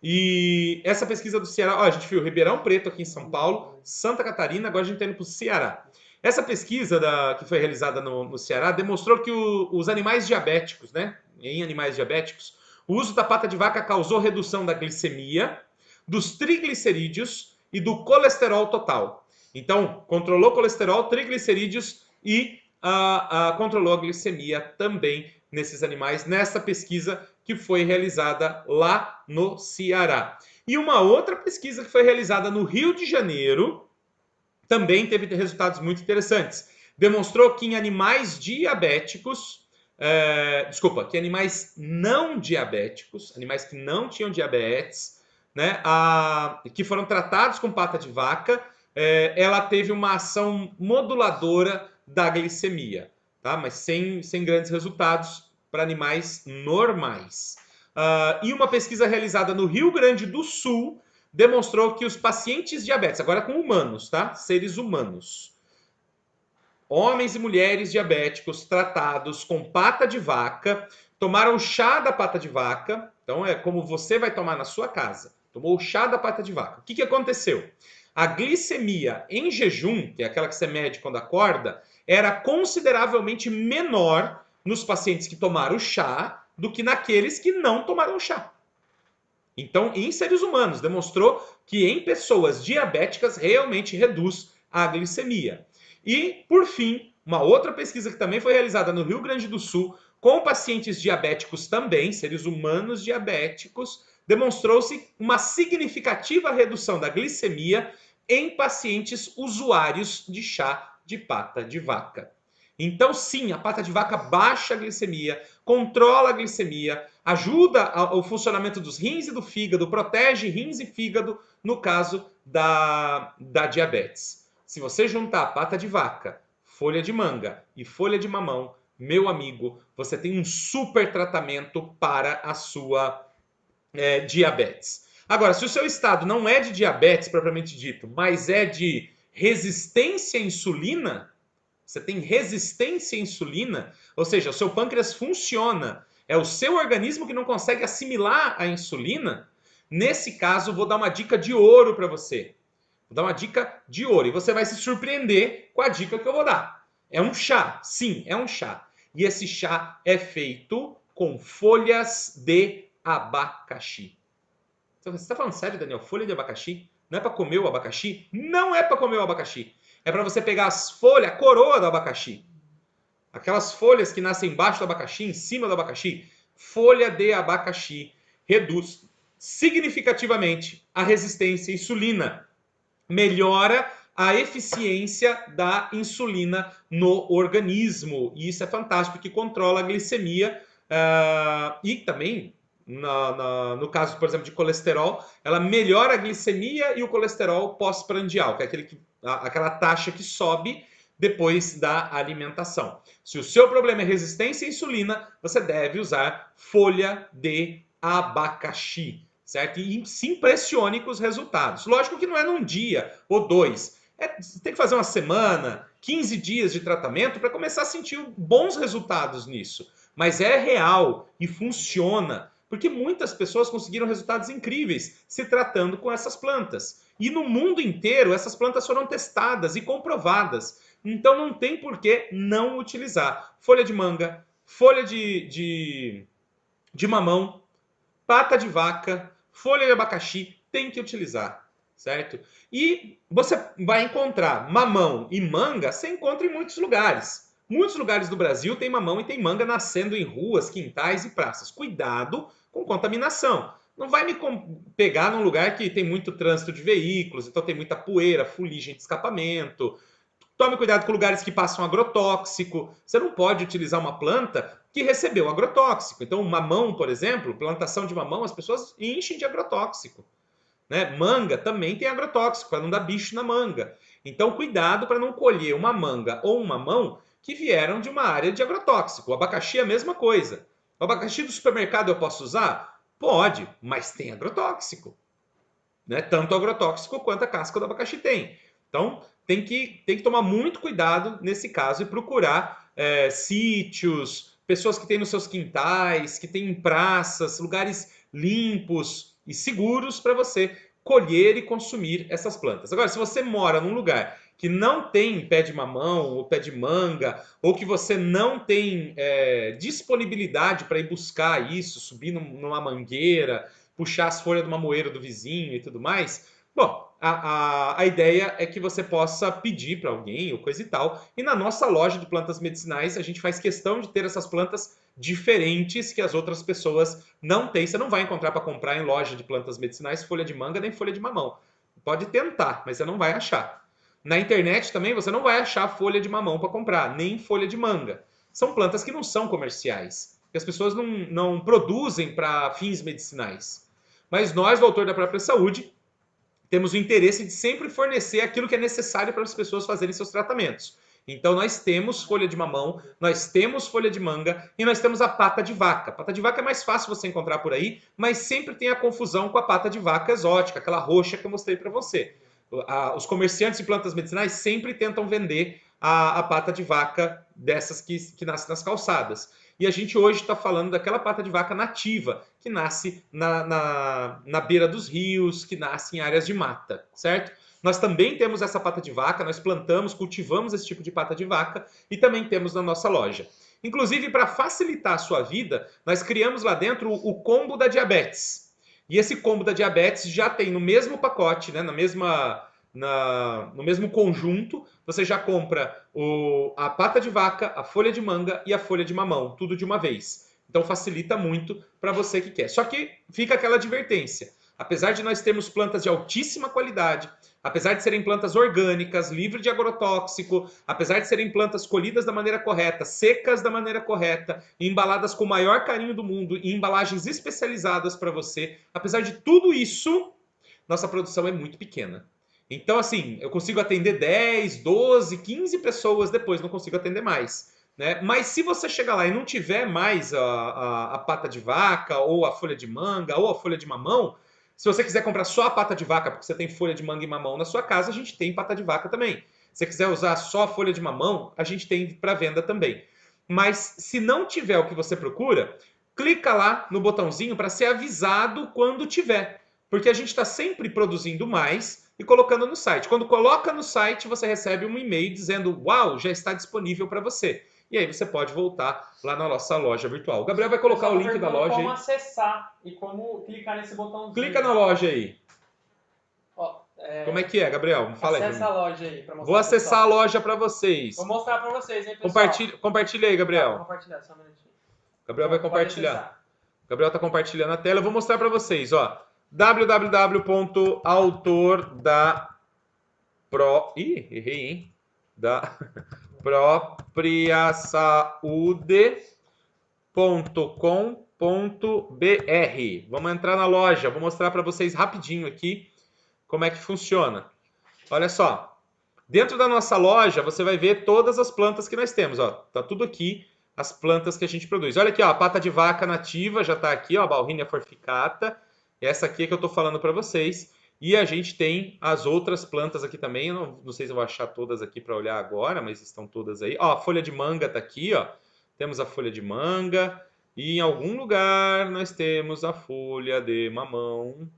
E essa pesquisa do Ceará, ó, a gente viu Ribeirão Preto aqui em São Paulo, Santa Catarina, agora a gente está indo para o Ceará. Essa pesquisa que foi realizada no Ceará demonstrou que os animais diabéticos, né, em animais diabéticos, o uso da pata de vaca causou redução da glicemia, dos triglicerídeos e do colesterol total. Então, controlou colesterol, triglicerídeos e controlou a glicemia também nesses animais, nessa pesquisa que foi realizada lá no Ceará. E uma outra pesquisa que foi realizada no Rio de Janeiro também teve resultados muito interessantes. Demonstrou que em animais diabéticos, que animais não diabéticos, animais que não tinham diabetes, né, que foram tratados com pata de vaca, ela teve uma ação moduladora da glicemia, tá? Mas sem grandes resultados para animais normais. E uma pesquisa realizada no Rio Grande do Sul demonstrou que os pacientes diabéticos, agora com humanos, tá? Seres humanos, homens e mulheres diabéticos tratados com pata de vaca, tomaram chá da pata de vaca, então é como você vai tomar na sua casa, tomou o chá da pata de vaca. O que aconteceu? A glicemia em jejum, que é aquela que você mede quando acorda, era consideravelmente menor nos pacientes que tomaram chá do que naqueles que não tomaram chá. Então, em seres humanos, demonstrou que em pessoas diabéticas realmente reduz a glicemia. E, por fim, uma outra pesquisa que também foi realizada no Rio Grande do Sul, com pacientes diabéticos também, seres humanos diabéticos, demonstrou-se uma significativa redução da glicemia em pacientes usuários de chá de pata de vaca. Então, sim, a pata de vaca baixa a glicemia, controla a glicemia, ajuda o funcionamento dos rins e do fígado, protege rins e fígado no caso da diabetes. Se você juntar pata de vaca, folha de manga e folha de mamão, meu amigo, você tem um super tratamento para a sua diabetes. Agora, se o seu estado não é de diabetes propriamente dito, mas é de resistência à insulina, você tem resistência à insulina, ou seja, o seu pâncreas funciona, é o seu organismo que não consegue assimilar a insulina. Nesse caso, vou dar uma dica de ouro para você. Vou dar uma dica de ouro e você vai se surpreender com a dica que eu vou dar. É um chá, sim, é um chá. E esse chá é feito com folhas de abacaxi. Você está falando sério, Daniel? Folha de abacaxi? Não é para comer o abacaxi? Não é para comer o abacaxi. É para você pegar as folhas, a coroa do abacaxi. Aquelas folhas que nascem embaixo do abacaxi, em cima do abacaxi. Folha de abacaxi reduz significativamente a resistência à insulina. Melhora a eficiência da insulina no organismo. E isso é fantástico, porque controla a glicemia e também, no caso, por exemplo, de colesterol, ela melhora a glicemia e o colesterol pós-prandial, que é aquela taxa que sobe depois da alimentação. Se o seu problema é resistência à insulina, você deve usar folha de abacaxi, certo? E se impressione com os resultados. Lógico que não é num dia ou dois. Você tem que fazer uma semana, 15 dias de tratamento para começar a sentir bons resultados nisso. Mas é real e funciona, porque muitas pessoas conseguiram resultados incríveis se tratando com essas plantas. E no mundo inteiro, essas plantas foram testadas e comprovadas. Então não tem por que não utilizar. Folha de manga, folha de mamão, pata de vaca, folha de abacaxi, tem que utilizar. certo? E você vai encontrar mamão e manga, você encontra em muitos lugares. Muitos lugares do Brasil tem mamão e tem manga nascendo em ruas, quintais e praças. Cuidado com contaminação. Não vai me pegar num lugar que tem muito trânsito de veículos, então tem muita poeira, fuligem de escapamento. Tome cuidado com lugares que passam agrotóxico. Você não pode utilizar uma planta que recebeu agrotóxico. Então, mamão, por exemplo, plantação de mamão, as pessoas enchem de agrotóxico. Né? Manga também tem agrotóxico, para não dar bicho na manga. Então, cuidado para não colher uma manga ou um mamão que vieram de uma área de agrotóxico. O abacaxi é a mesma coisa. O abacaxi do supermercado eu posso usar? Pode, mas tem agrotóxico. Né? Tanto agrotóxico quanto a casca do abacaxi tem. Então, tem que tomar muito cuidado nesse caso e procurar sítios, pessoas que têm nos seus quintais, que têm em praças, lugares limpos e seguros para você colher e consumir essas plantas. Agora, se você mora num lugar que não tem pé de mamão ou pé de manga, ou que você não tem disponibilidade para ir buscar isso, subir numa mangueira, puxar as folhas de uma moeira do vizinho e tudo mais, bom, a ideia é que você possa pedir para alguém ou coisa e tal. E na nossa loja de plantas medicinais, a gente faz questão de ter essas plantas diferentes que as outras pessoas não têm. Você não vai encontrar para comprar em loja de plantas medicinais folha de manga nem folha de mamão. Pode tentar, mas você não vai achar. Na internet também você não vai achar folha de mamão para comprar, nem folha de manga. São plantas que não são comerciais, que as pessoas não produzem para fins medicinais. Mas nós, do Autor da Própria Saúde, temos o interesse de sempre fornecer aquilo que é necessário para as pessoas fazerem seus tratamentos. Então nós temos folha de mamão, nós temos folha de manga e nós temos a pata de vaca. A pata de vaca é mais fácil você encontrar por aí, mas sempre tem a confusão com a pata de vaca exótica, aquela roxa que eu mostrei para você. Os comerciantes de plantas medicinais sempre tentam vender a pata de vaca dessas que nascem nas calçadas. E a gente hoje está falando daquela pata de vaca nativa, que nasce na beira dos rios, que nasce em áreas de mata, certo? Nós também temos essa pata de vaca, nós plantamos, cultivamos esse tipo de pata de vaca e também temos na nossa loja. Inclusive, para facilitar a sua vida, nós criamos lá dentro o combo da diabetes. E esse combo da diabetes já tem no mesmo pacote, né, no mesmo conjunto, você já compra a pata de vaca, a folha de manga e a folha de mamão, tudo de uma vez. Então facilita muito para você que quer. Só que fica aquela advertência. Apesar de nós termos plantas de altíssima qualidade, apesar de serem plantas orgânicas, livres de agrotóxico, apesar de serem plantas colhidas da maneira correta, secas da maneira correta, embaladas com o maior carinho do mundo, em embalagens especializadas para você, apesar de tudo isso, nossa produção é muito pequena. Então, assim, eu consigo atender 10, 12, 15 pessoas depois, não consigo atender mais. Né? Mas se você chegar lá e não tiver mais a pata de vaca, ou a folha de manga, ou a folha de mamão, se você quiser comprar só a pata de vaca, porque você tem folha de manga e mamão na sua casa, a gente tem pata de vaca também. Se você quiser usar só a folha de mamão, a gente tem para venda também. Mas se não tiver o que você procura, clica lá no botãozinho para ser avisado quando tiver. Porque a gente está sempre produzindo mais e colocando no site. Quando coloca no site, você recebe um e-mail dizendo: uau, já está disponível para você. E aí você pode voltar lá na nossa loja virtual. O Gabriel vai colocar o link da loja como aí. acessar e como clicar nesse botãozinho. Clica na loja aí. Ó, Como é que é, Gabriel? Fala aí. Acessa a loja aí para mostrar. Vou acessar a loja para vocês. Vou mostrar para vocês, hein, pessoal. Compartilha aí, Gabriel. Vou compartilhar, só um minutinho. Gabriel vai compartilhar. O Gabriel está compartilhando a tela. Eu vou mostrar para vocês, ó. Da propriasaude.com.br. Vamos entrar na loja. Vou mostrar para vocês rapidinho aqui como é que funciona. Olha só. Dentro da nossa loja, você vai ver todas as plantas que nós temos. Ó. Tá tudo aqui, as plantas que a gente produz. Olha aqui, ó, a pata de vaca nativa já está aqui, ó, a Bauhinia forficata. Essa aqui é que eu estou falando para vocês. E a gente tem as outras plantas aqui também. Eu não sei se eu vou achar todas aqui para olhar agora, mas estão todas aí. Ó, a folha de manga está aqui, ó. Temos a folha de manga. E em algum lugar nós temos a folha de mamão.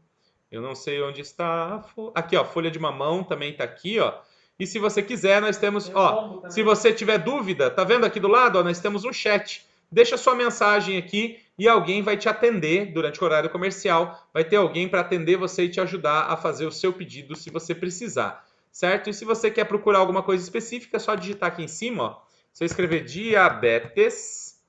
Eu não sei onde está a folha. Aqui, ó, folha de mamão também está aqui, ó. E se você quiser, nós temos, ó, se você tiver dúvida, tá vendo aqui do lado, ó, nós temos um chat. Deixa sua mensagem aqui e alguém vai te atender durante o horário comercial. Vai ter alguém para atender você e te ajudar a fazer o seu pedido se você precisar, certo? E se você quer procurar alguma coisa específica, é só digitar aqui em cima, ó. Se eu escrever diabetes,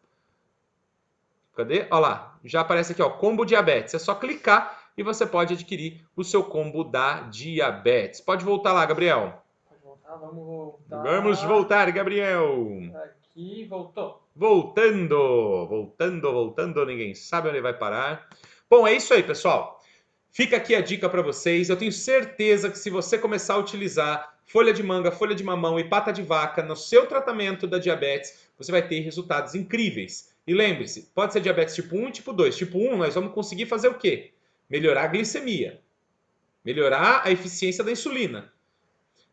cadê? Olha lá, já aparece aqui, ó, combo diabetes. É só clicar e você pode adquirir o seu combo da diabetes. Pode voltar lá, Gabriel. Pode voltar, vamos voltar. Vamos voltar, Gabriel. Aqui, voltou. Voltando, ninguém sabe onde vai parar. Bom, é isso aí, pessoal. Fica aqui a dica para vocês. Eu tenho certeza que se você começar a utilizar folha de manga, folha de mamão e pata de vaca no seu tratamento da diabetes, você vai ter resultados incríveis. E lembre-se, pode ser diabetes tipo 1 e tipo 2. Tipo 1, nós vamos conseguir fazer o quê? Melhorar a glicemia. Melhorar a eficiência da insulina.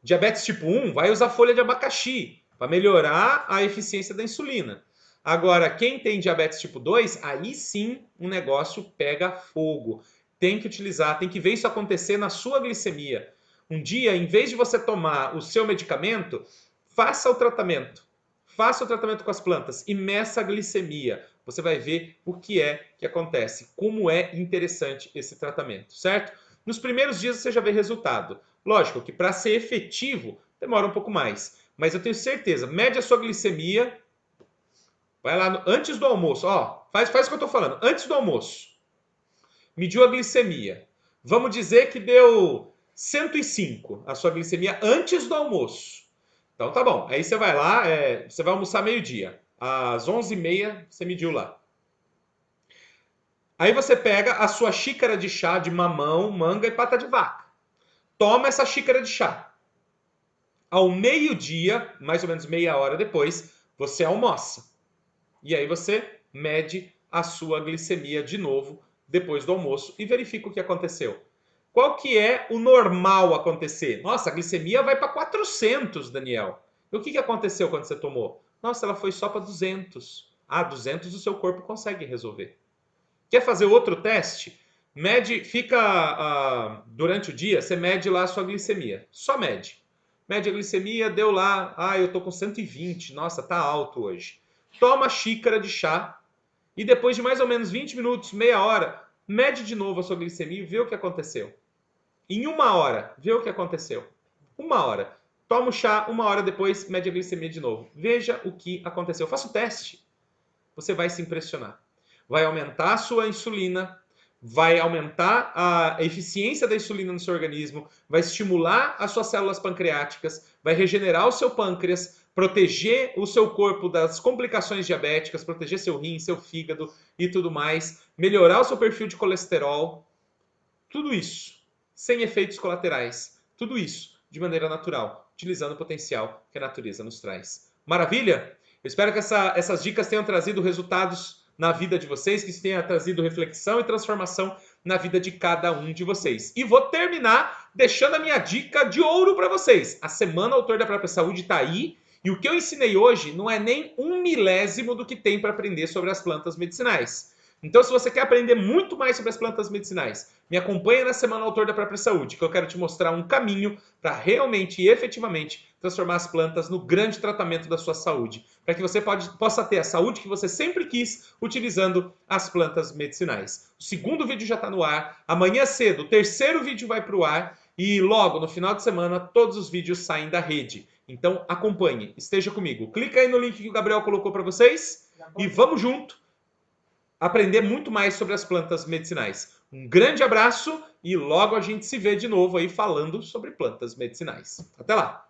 Diabetes tipo 1 vai usar folha de abacaxi para melhorar a eficiência da insulina. Agora, quem tem diabetes tipo 2, aí sim o negócio pega fogo. Tem que utilizar, tem que ver isso acontecer na sua glicemia. Um dia, em vez de você tomar o seu medicamento, faça o tratamento. Faça o tratamento com as plantas e meça a glicemia. Você vai ver o que é que acontece, como é interessante esse tratamento, certo? Nos primeiros dias você já vê resultado. Lógico que para ser efetivo demora um pouco mais, mas eu tenho certeza, mede a sua glicemia, vai lá antes do almoço, ó, faz o que eu estou falando, antes do almoço, mediu a glicemia, vamos dizer que deu 105 a sua glicemia antes do almoço. Então tá bom, aí você vai lá, você vai almoçar meio-dia, às 11h30 você mediu lá. Aí você pega a sua xícara de chá de mamão, manga e pata de vaca. Toma essa xícara de chá. Ao meio-dia, mais ou menos meia hora depois, você almoça. E aí você mede a sua glicemia de novo depois do almoço e verifica o que aconteceu. Qual que é o normal acontecer? Nossa, a glicemia vai para 400, Daniel. E o que aconteceu quando você tomou? Nossa, ela foi só para 200. Ah, 200 o seu corpo consegue resolver. Quer fazer outro teste? Mede, durante o dia, você mede lá a sua glicemia. Só mede. Mede a glicemia, deu lá, eu tô com 120, nossa, tá alto hoje. Toma a xícara de chá e depois de mais ou menos 20 minutos, meia hora, mede de novo a sua glicemia e vê o que aconteceu. Em 1 hora, vê o que aconteceu. 1 hora. Toma o chá, 1 hora depois, mede a glicemia de novo. Veja o que aconteceu. Faça o teste. Você vai se impressionar. Vai aumentar a sua insulina, vai aumentar a eficiência da insulina no seu organismo, vai estimular as suas células pancreáticas, vai regenerar o seu pâncreas, proteger o seu corpo das complicações diabéticas, proteger seu rim, seu fígado e tudo mais, melhorar o seu perfil de colesterol. Tudo isso sem efeitos colaterais. Tudo isso de maneira natural, utilizando o potencial que a natureza nos traz. Maravilha? Eu espero que essas dicas tenham trazido resultados na vida de vocês, que tenha trazido reflexão e transformação na vida de cada um de vocês. E vou terminar deixando a minha dica de ouro para vocês. A Semana Autor da Própria Saúde está aí, e o que eu ensinei hoje não é nem 1/1000 do que tem para aprender sobre as plantas medicinais. Então, se você quer aprender muito mais sobre as plantas medicinais, me acompanha na Semana Autor da Própria Saúde, que eu quero te mostrar um caminho para realmente e efetivamente transformar as plantas no grande tratamento da sua saúde, para que você possa ter a saúde que você sempre quis utilizando as plantas medicinais. O segundo vídeo já está no ar, amanhã cedo o terceiro vídeo vai para o ar e logo no final de semana todos os vídeos saem da rede. Então acompanhe, esteja comigo. Clica aí no link que o Gabriel colocou para vocês e vamos junto aprender muito mais sobre as plantas medicinais. Um grande abraço e logo a gente se vê de novo aí falando sobre plantas medicinais. Até lá!